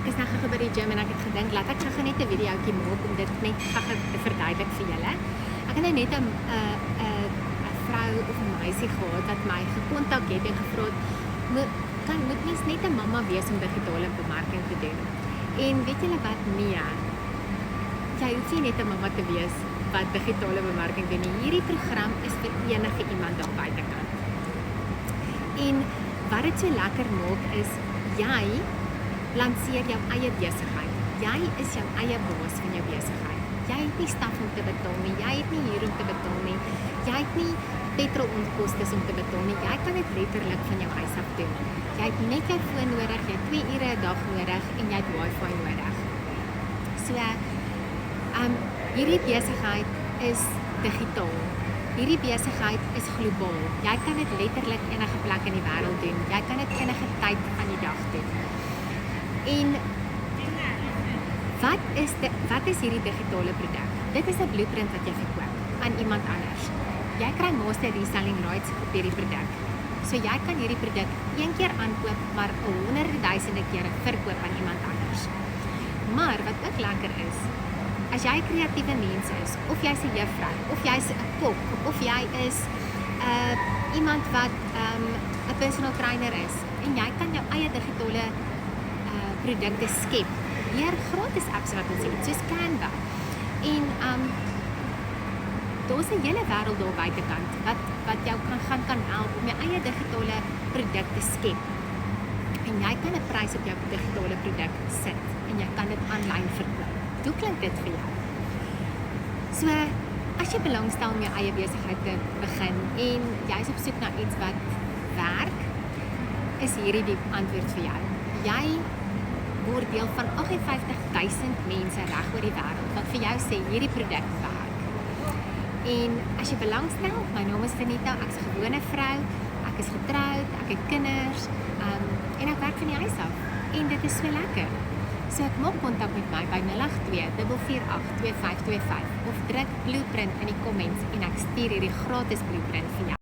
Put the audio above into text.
ek is nou gou by die gym en ek het gedink, laat ek gou net 'n videoetjie maak om dit net gou te verduidelik vir julle. Ek het nou net 'n vrou of 'n meisie gehad wat my gekontak het en gevra het, moet mens net 'n mamma wees om digitale bemarking te doen? En weet julle wat? Nee. Jy hoef nie net 'n mamma te wees wat digitale bemarking doen nie. Hierdie program is vir enige iemand daar buitekant. En wat dit so lekker maak is, jy lanseer jou eie besigheid. Jy is jou eie baas van jou besigheid. Jy het nie staf om te betaal nie, jy het nie huur om te betaal nie, jy het nie petrolonkoste om te betaal nie. Jy kan dit letterlik van jou huis af doen. Jy het net jou foon nodig, jy het 2 ure 'n dag nodig en jy het wifi nodig. So, hierdie besigheid is digitaal. Hierdie besigheid is globaal. Jy kan dit letterlik enige plek in die wêreld doen. Jy kan dit enige tyd van die dag doen. En wat is hierdie digitale produk? Dit is 'n blueprint wat jy verkoop aan iemand anders. Jy kry master reselling rights op hierdie produk. So jy kan hierdie produk een keer aankoop, maar honderde duisende kere verkoop aan iemand anders. Maar wat ook lekker is, as jy 'n kreatiewe mens is, of jy's 'n juffrou, of jy's 'n kok, of jy is iemand wat 'n personal trainer is, en jy kan jou eie digitale produkte skep deur gratis apps wat ons het, soos Canva. En daar's 'n hele wêreld daar buitekant wat jou kan help om jou eie digitale produk te skep. En jy kan 'n prys op jou digitale produk sit en jy kan dit aanlyn verkoop. Hoe klink dit vir jou? So, as jy belangstel om jou eie besigheid te begin en jy's op soek na iets wat werk, is hierdie die antwoord vir jou. Jy word deel van 58,000 mense reg oor die wêreld wat vir jou sê hierdie produk werk. En as jy belangstel, my naam is Venita, ek's 'n gewone vrou, ek is getroud, ek het kinders, en ek werk van die huis af. En dit is so lekker. So ek maak kontak met my by 082 448 2525 of druk blueprint in die comments en ek stuur hierdie gratis blueprint vir jou.